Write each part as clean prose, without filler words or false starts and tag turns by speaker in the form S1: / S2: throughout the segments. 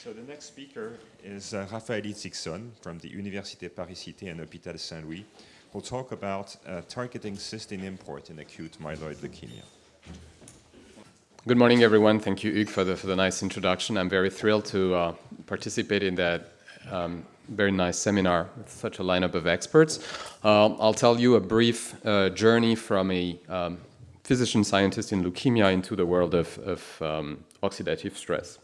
S1: So the next speaker is Raphaël Itzykson from the Université, Cité and Hôpitaux Saint-Louis, who'll talk about targeting cystine import in acute myeloid leukemia.
S2: Good morning, everyone. Thank you, Hugues, for the nice introduction. I'm very thrilled to participate in that very nice seminar with such a lineup of experts. I'll tell you a brief journey from a physician scientist in leukemia into the world of oxidative stress.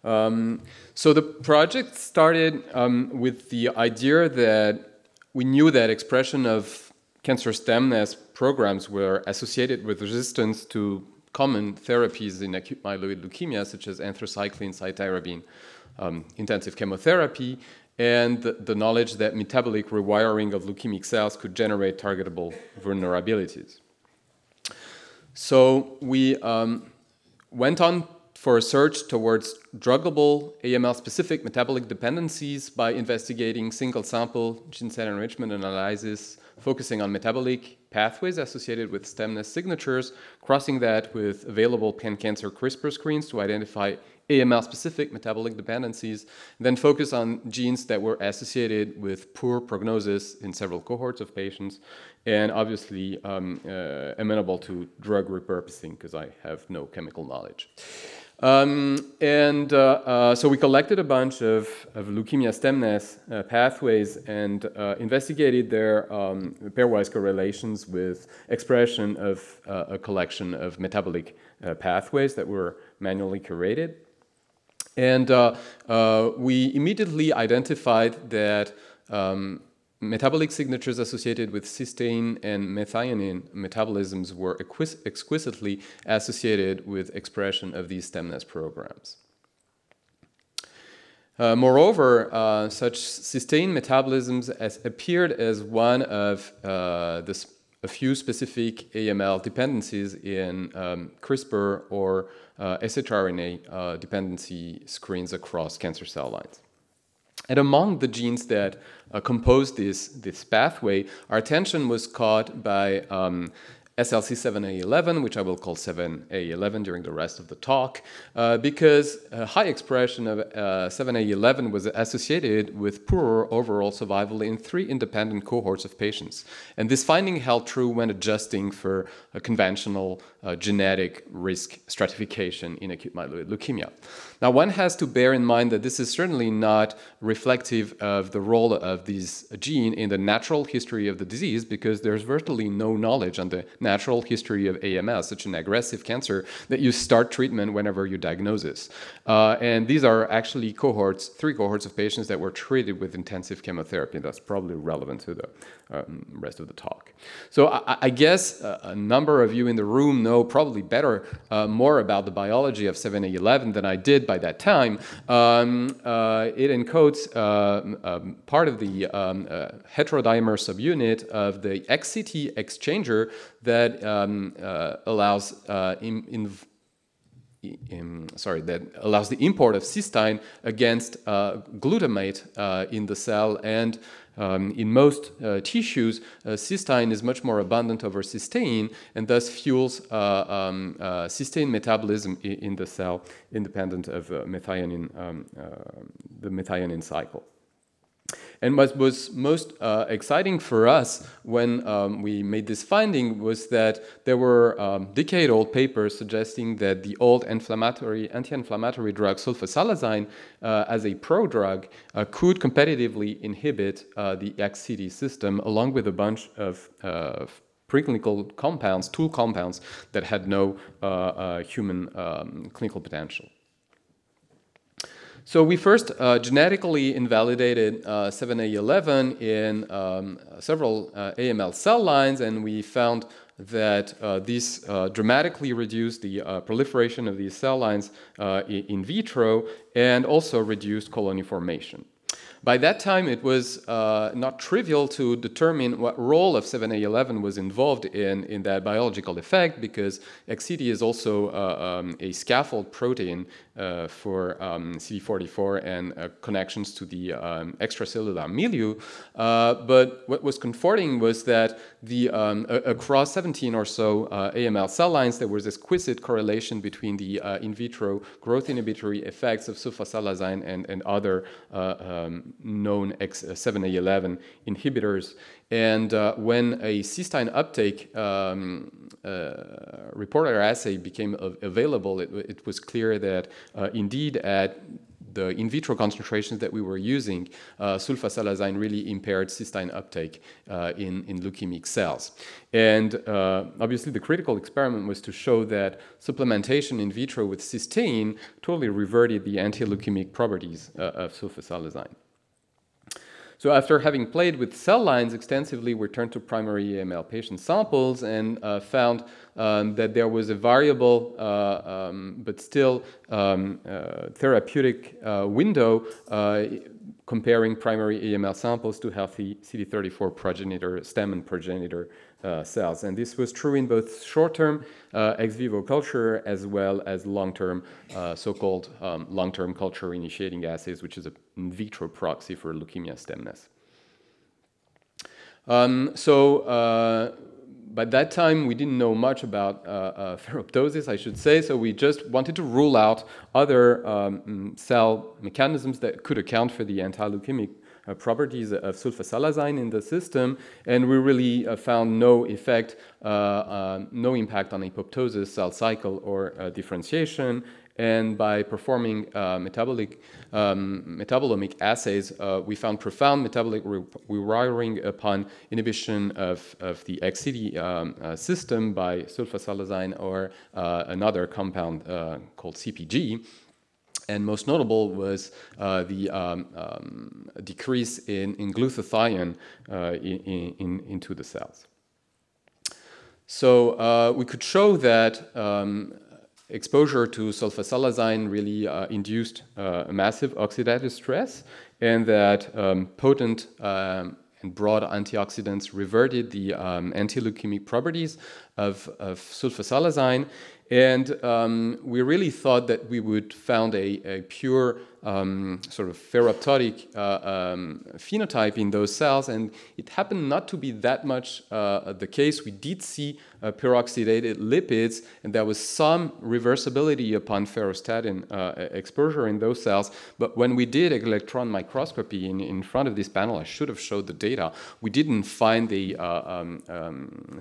S2: So the project started with the idea that we knew that expression of cancer stemness programs were associated with resistance to common therapies in acute myeloid leukemia, such as anthracycline, cytarabine, intensive chemotherapy, and the knowledge that metabolic rewiring of leukemic cells could generate targetable vulnerabilities. So we went on for a search towards druggable AML-specific metabolic dependencies by investigating single-sample gene set enrichment analysis, focusing on metabolic pathways associated with stemness signatures, crossing that with available pan-cancer CRISPR screens to identify AML-specific metabolic dependencies, then focus on genes that were associated with poor prognosis in several cohorts of patients, and obviously amenable to drug repurposing because I have no chemical knowledge. So we collected a bunch of leukemia stemness pathways and investigated their pairwise correlations with expression of a collection of metabolic pathways that were manually curated. And we immediately identified that metabolic signatures associated with cysteine and methionine metabolisms were exquisitely associated with expression of these stemness programs. Moreover, such cysteine metabolisms appeared as one of a few specific AML dependencies in CRISPR or shRNA dependency screens across cancer cell lines. And among the genes that compose this pathway, our attention was caught by SLC7A11, which I will call 7A11 during the rest of the talk, because high expression of 7A11 was associated with poorer overall survival in 3 independent cohorts of patients. And this finding held true when adjusting for a conventional genetic risk stratification in acute myeloid leukemia. Now, one has to bear in mind that this is certainly not reflective of the role of this gene in the natural history of the disease, because there's virtually no knowledge on the natural history of AML, such an aggressive cancer, that you start treatment whenever you diagnose it. And these are actually 3 cohorts of patients that were treated with intensive chemotherapy. That's probably relevant to the rest of the talk. So I guess a number of you in the room know probably more about the biology of 7A11 than I did by that time. It encodes part of the heterodimer subunit of the XCT exchanger that allows the import of cystine against glutamate in the cell, and in most tissues, cystine is much more abundant over cysteine, and thus fuels cysteine metabolism in the cell, independent of the methionine cycle. And what was most exciting for us when we made this finding was that there were decade-old papers suggesting that the old anti-inflammatory drug sulfasalazine as a prodrug could competitively inhibit the XCD system, along with a bunch of preclinical compounds, tool compounds, that had no human clinical potential. So we first genetically invalidated 7A11 in several AML cell lines, and we found that these dramatically reduced the proliferation of these cell lines in vitro and also reduced colony formation. By that time, it was not trivial to determine what role of 7A11 was involved in that biological effect, because Cité is also a scaffold protein for CD44 and connections to the extracellular milieu. But what was comforting was that across 17 or so AML cell lines, there was exquisite correlation between the in vitro growth inhibitory effects of sulfasalazine and other known 7A11 inhibitors. And when a cystine uptake reporter assay became available, it was clear that indeed at the in vitro concentrations that we were using, sulfasalazine really impaired cystine uptake in leukemic cells. And obviously the critical experiment was to show that supplementation in vitro with cystine totally reverted the anti-leukemic properties of sulfasalazine. So after having played with cell lines extensively, we turned to primary AML patient samples and found that there was a variable but still therapeutic window comparing primary AML samples to healthy CD34 progenitor, stem and progenitor cells. And this was true in both short-term ex vivo culture as well as long-term, so-called long-term culture initiating assays, which is an in vitro proxy for leukemia stemness. By that time, we didn't know much about ferroptosis, I should say, so we just wanted to rule out other cell mechanisms that could account for the anti-leukemic properties of sulfasalazine in the system, and we really found no effect, no impact on apoptosis, cell cycle, or differentiation. And by performing metabolomic assays, we found profound metabolic rewiring upon inhibition of the City system by sulfasalazine or another compound called CPG. And most notable was the decrease in glutathione into the cells. So we could show that exposure to sulfasalazine really induced massive oxidative stress, and that potent and broad antioxidants reverted the anti-leukemic properties of sulfasalazine. And we really thought that we would found a pure sort of ferroptotic phenotype in those cells, and it happened not to be that much the case. We did see peroxidated lipids, and there was some reversibility upon ferrostatin exposure in those cells. But when we did electron microscopy in front of this panel, I should have showed the data, we didn't find the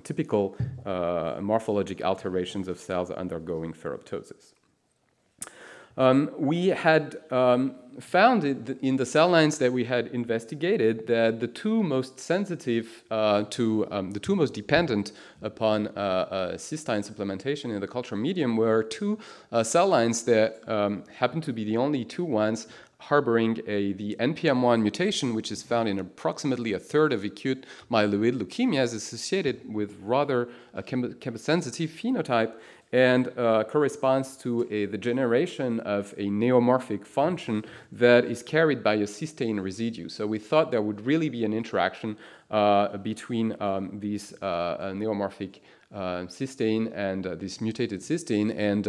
S2: typical morphologic alterations of cells undergoing ferroptosis. We had found in the cell lines that we had investigated that the two most sensitive the two most dependent upon cystine supplementation in the culture medium were two cell lines that happened to be the only two ones harboring the NPM1 mutation, which is found in approximately a third of acute myeloid leukemias, associated with rather a chemosensitive phenotype, and corresponds to the generation of a neomorphic function that is carried by a cysteine residue. So we thought there would really be an interaction between these neomorphic cysteine and this mutated cysteine and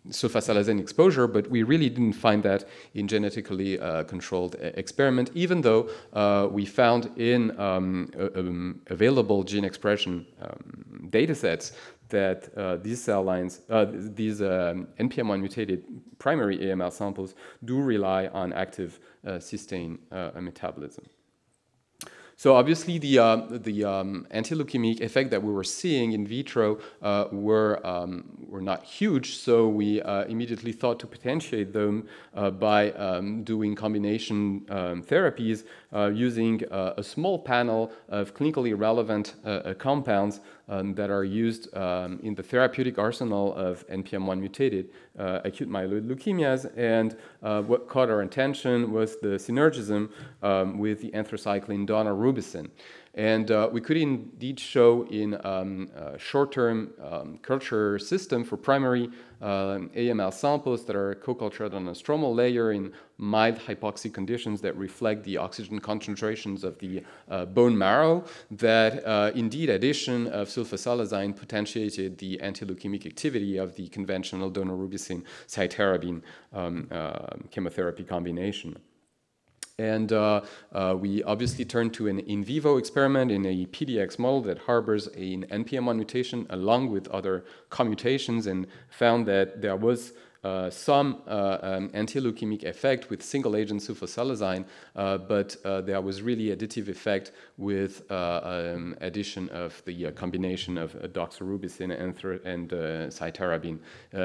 S2: sulfasalazine exposure, but we really didn't find that in genetically controlled experiment, even though we found in available gene expression data sets that these cell lines, these NPM1 mutated primary AML samples do rely on active cysteine metabolism. So obviously the anti-leukemic effect that we were seeing in vitro were not huge, so we immediately thought to potentiate them by doing combination therapies using a small panel of clinically relevant compounds that are used in the therapeutic arsenal of NPM1 mutated acute myeloid leukemias. And what caught our attention was the synergism with the anthracycline donor daunorubicin. And we could indeed show in short-term culture system for primary AML samples that are co-cultured on a stromal layer in mild hypoxic conditions that reflect the oxygen concentrations of the bone marrow, that indeed addition of sulfasalazine potentiated the anti-leukemic activity of the conventional daunorubicin cytarabine chemotherapy combination. And we obviously turned to an in vivo experiment in a PDX model that harbors an NPM1 mutation along with other commutations, and found that there was some anti-leukemic effect with single-agent sulfasalazine, but there was really additive effect with addition of the combination of doxorubicin and cytarabine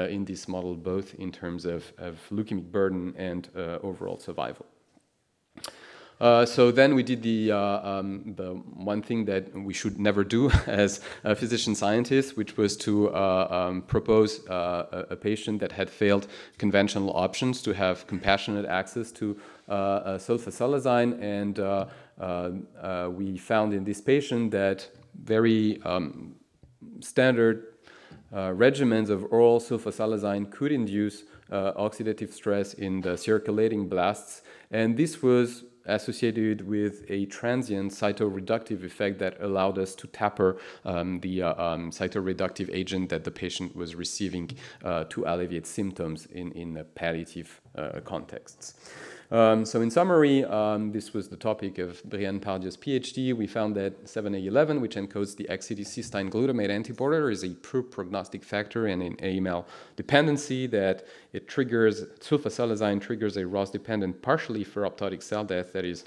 S2: in this model, both in terms of leukemic burden and overall survival. So then we did the one thing that we should never do as physician scientists, which was to propose a patient that had failed conventional options to have compassionate access to sulfasalazine, and we found in this patient that very standard regimens of oral sulfasalazine could induce oxidative stress in the circulating blasts, and this was associated with a transient cytoreductive effect that allowed us to taper the cytoreductive agent that the patient was receiving to alleviate symptoms in a palliative contexts. So in summary, this was the topic of Brianne Pardier's PhD. We found that 7A11, which encodes the XCD cystine glutamate antibody, is a poor prognostic factor and an AML dependency, that it triggers, sulfasalazine triggers a ROS-dependent partially for apoptotic cell death that is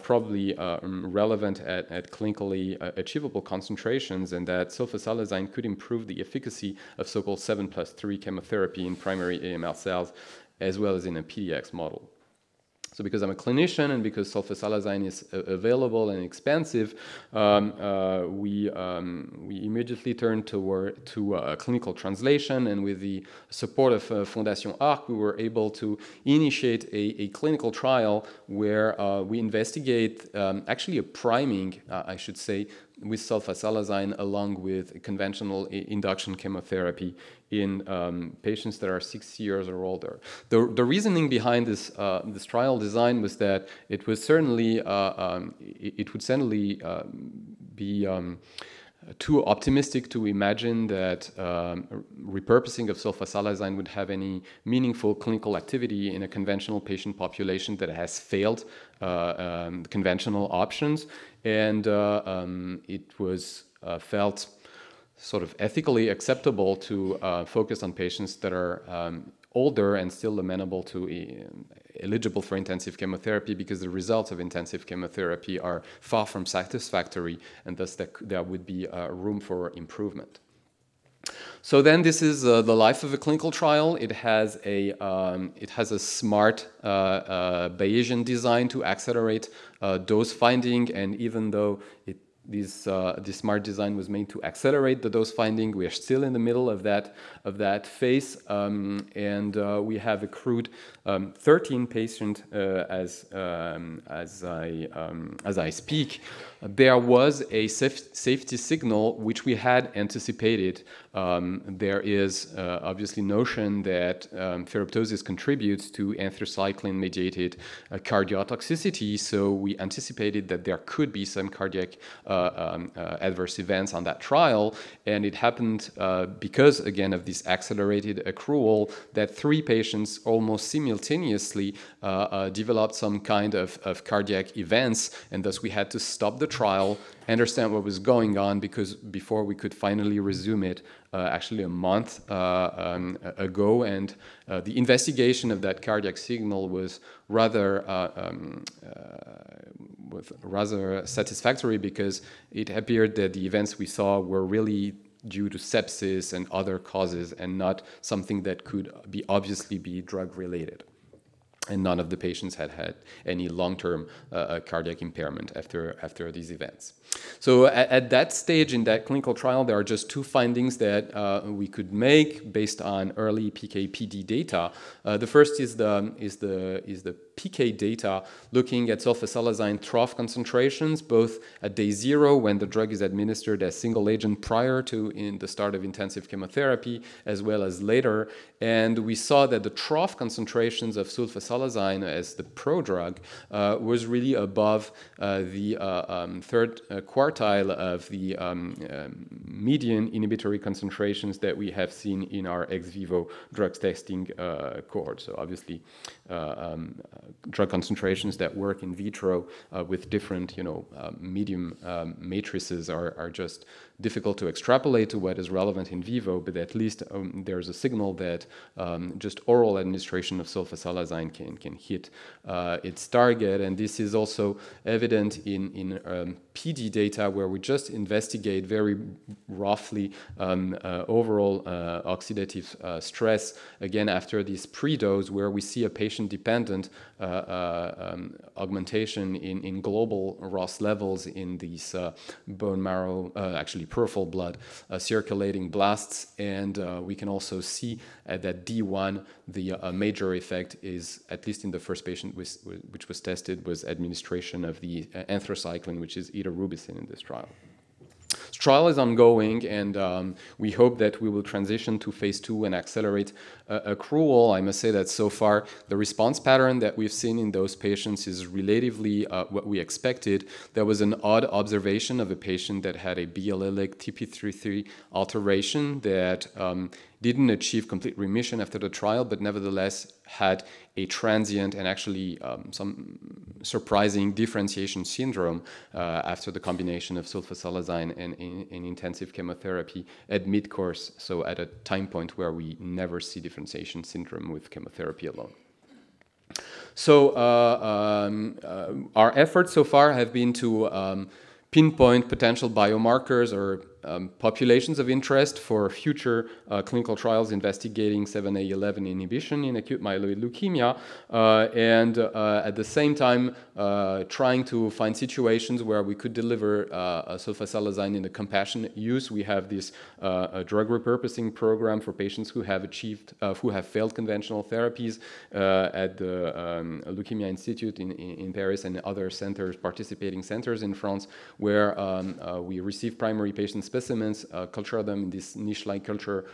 S2: probably relevant at clinically achievable concentrations, and that sulfasalazine could improve the efficacy of so-called 7+3 chemotherapy in primary AML cells, as well as in a PDX model. So because I'm a clinician and because sulfasalazine is available and expensive, we immediately turned to clinical translation, and with the support of Fondation ARC, we were able to initiate a clinical trial where we investigate actually a priming, I should say, with sulfasalazine along with conventional induction chemotherapy in patients that are 6 years or older. The reasoning behind this trial design was that it was certainly it would certainly be too optimistic to imagine that repurposing of sulfasalazine would have any meaningful clinical activity in a conventional patient population that has failed conventional options, and it was felt sort of ethically acceptable to focus on patients that are older and still amenable to eligible for intensive chemotherapy, because the results of intensive chemotherapy are far from satisfactory, and thus there would be room for improvement. So then this is the life of a clinical trial. It has a smart Bayesian design to accelerate dose finding, and even though this smart design was made to accelerate the dose finding, we are still in the middle of that phase, and we have accrued 13 patients as I speak. There was a safety signal which we had anticipated. There is obviously notion that ferroptosis contributes to anthracycline-mediated cardiotoxicity, so we anticipated that there could be some cardiac adverse events on that trial, and it happened because, again, of this accelerated accrual, that 3 patients almost simultaneously developed some kind of cardiac events, and thus we had to stop the trial, understand what was going on, because before we could finally resume it actually a month ago, and the investigation of that cardiac signal was rather satisfactory, because it appeared that the events we saw were really due to sepsis and other causes, and not something that could obviously be drug related. And none of the patients had any long-term cardiac impairment after these events. So at that stage in that clinical trial, there are just 2 findings that we could make based on early PK/PD data. The first is the PK data looking at sulfasalazine trough concentrations, both at day 0 when the drug is administered as single agent prior to the start of intensive chemotherapy, as well as later. And we saw that the trough concentrations of sulfasalazine as the prodrug was really above the third quartile of the median inhibitory concentrations that we have seen in our ex vivo drugs testing cohort. So obviously, drug concentrations that work in vitro with different, medium matrices are just difficult to extrapolate to what is relevant in vivo, but at least there's a signal that just oral administration of sulfasalazine can hit its target. And this is also evident in PD data, where we just investigate very roughly overall oxidative stress, again after this pre-dose, where we see a patient-dependent augmentation in global ROS levels in these bone marrow, actually peripheral blood circulating blasts. And we can also see that D1, the major effect is, at least in the first patient which was tested, was administration of the anthracycline, which is eribulin in this trial. This trial is ongoing, and we hope that we will transition to phase 2 and accelerate accrual. I must say that so far the response pattern that we've seen in those patients is relatively what we expected. There was an odd observation of a patient that had a biallelic TP53 alteration that didn't achieve complete remission after the trial, but nevertheless had a transient and actually some surprising differentiation syndrome after the combination of sulfasalazine and intensive chemotherapy at mid-course, so at a time point where we never see differentiation syndrome with chemotherapy alone. So our efforts so far have been to pinpoint potential biomarkers or populations of interest for future clinical trials investigating 7A11 inhibition in acute myeloid leukemia, and at the same time trying to find situations where we could deliver sulfasalazine in a compassionate use. We have this drug repurposing program for patients who have failed conventional therapies at the Leukemia Institute in Paris and other centers, participating centers in France, where we receive primary patient specimens, culture them in these niche-like culture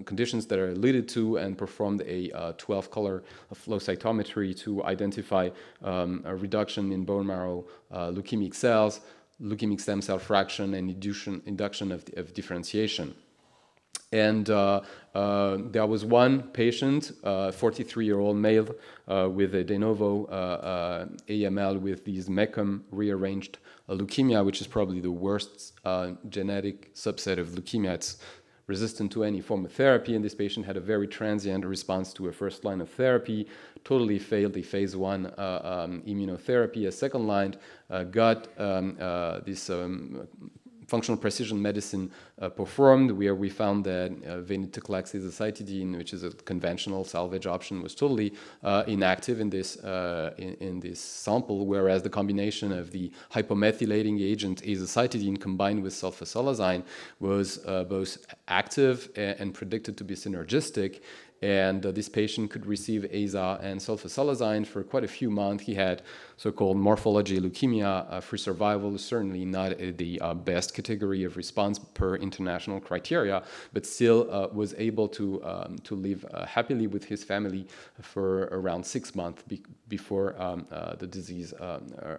S2: conditions that are alluded to, and performed a 12-color flow cytometry to identify a reduction in bone marrow leukemic cells, leukemic stem cell fraction, and induction of differentiation. And there was one patient, 43-year-old male with a de novo AML with these MECOM rearranged leukemia, which is probably the worst genetic subset of leukemia. It's resistant to any form of therapy, and this patient had a very transient response to a first line of therapy, totally failed the phase 1 immunotherapy. A second line got this functional precision medicine performed, where we found that venetoclax azacitidine, which is a conventional salvage option, was totally inactive in this sample, whereas the combination of the hypomethylating agent azacitidine combined with sulfasalazine was both active and predicted to be synergistic. And this patient could receive AZA and sulfasalazine for quite a few months. He had so-called morphology leukemia. Free survival is certainly not the best category of response per international criteria, but still was able to live happily with his family for around 6 months before the disease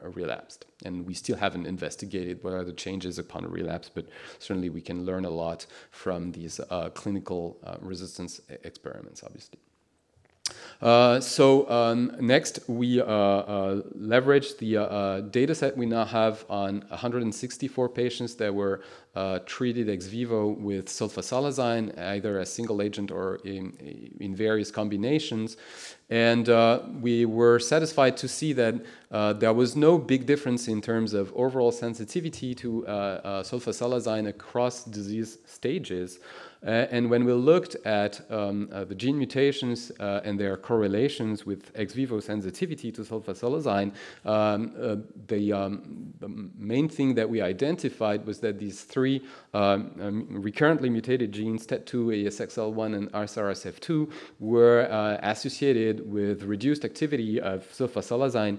S2: relapsed. And we still haven't investigated what are the changes upon relapse, but certainly we can learn a lot from these clinical resistance experiments, obviously. Next, we leveraged the data set we now have on 164 patients that were treated ex vivo with sulfasalazine, either as single agent or in various combinations. And we were satisfied to see that there was no big difference in terms of overall sensitivity to sulfasalazine across disease stages. And when we looked at the gene mutations and their correlations with ex vivo sensitivity to sulfasalazine, the the main thing that we identified was that these three recurrently mutated genes, TET2, ASXL1, and RSRSF2, were associated with reduced activity of sulfasalazine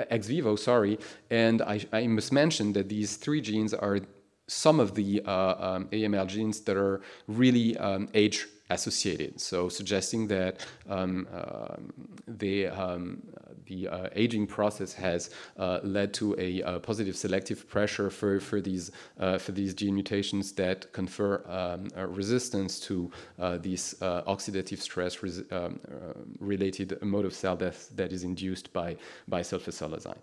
S2: ex vivo, and I must mention that these three genes are some of the AML genes that are really age associated, so suggesting that the aging process has led to a positive selective pressure for these gene mutations that confer resistance to this oxidative stress related mode of cell death that is induced by sulfasalazine.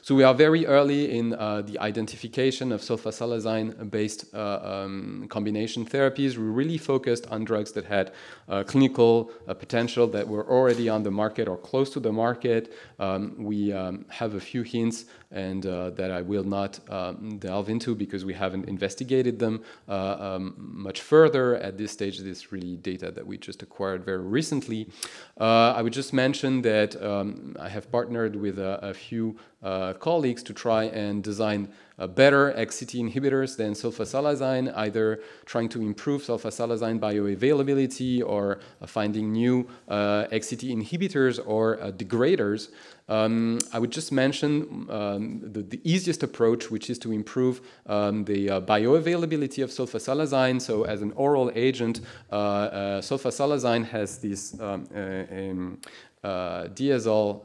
S2: So we are very early in the identification of sulfasalazine-based combination therapies. We really focused on drugs that had clinical potential, that were already on the market or close to the market. We have a few hints and that I will not delve into because we haven't investigated them much further at this stage. This is really data that we just acquired very recently. I would just mention that I have partnered with a few colleagues to try and design better XCT inhibitors than sulfasalazine, either trying to improve sulfasalazine bioavailability or finding new XCT inhibitors or degraders. I would just mention the easiest approach, which is to improve the bioavailability of sulfasalazine. So as an oral agent, sulfasalazine has this diazole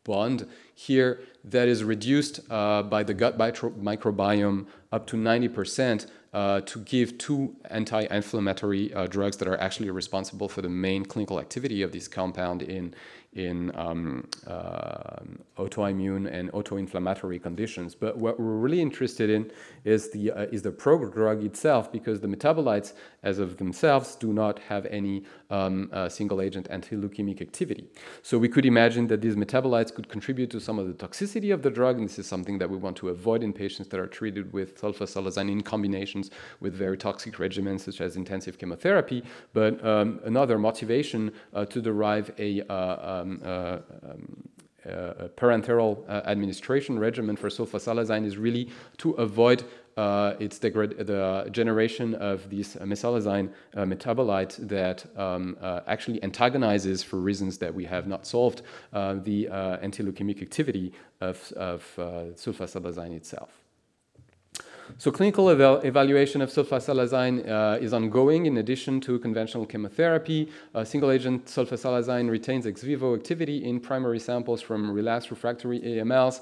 S2: bond here that is reduced by the gut microbiome up to 90% to give two anti-inflammatory drugs that are actually responsible for the main clinical activity of this compound in autoimmune and autoinflammatory conditions. But what we're really interested in is the prodrug itself, because the metabolites as of themselves do not have any single agent anti-leukemic activity. So we could imagine that these metabolites could contribute to some of the toxicity of the drug, and this is something that we want to avoid in patients that are treated with sulfasalazine in combinations with very toxic regimens such as intensive chemotherapy. But another motivation to derive a parenteral administration regimen for sulfasalazine is really to avoid the generation of this mesalazine metabolite that actually antagonizes, for reasons that we have not solved, the anti-leukemic activity of sulfasalazine itself. So clinical evaluation of sulfasalazine is ongoing in addition to conventional chemotherapy. Single-agent sulfasalazine retains ex vivo activity in primary samples from relapsed refractory AMLs.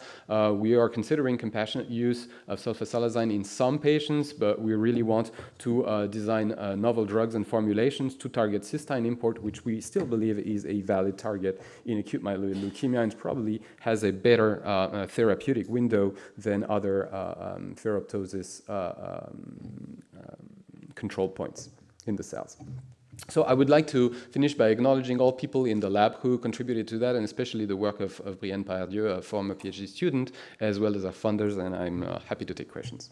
S2: We are considering compassionate use of sulfasalazine in some patients, but we really want to design novel drugs and formulations to target cystine import, which we still believe is a valid target in acute myeloid leukemia and probably has a better therapeutic window than other ferroptosis control points in the cells. So I would like to finish by acknowledging all people in the lab who contributed to that, and especially the work of Brienne Pardieu, a former PhD student, as well as our funders, and I'm happy to take questions.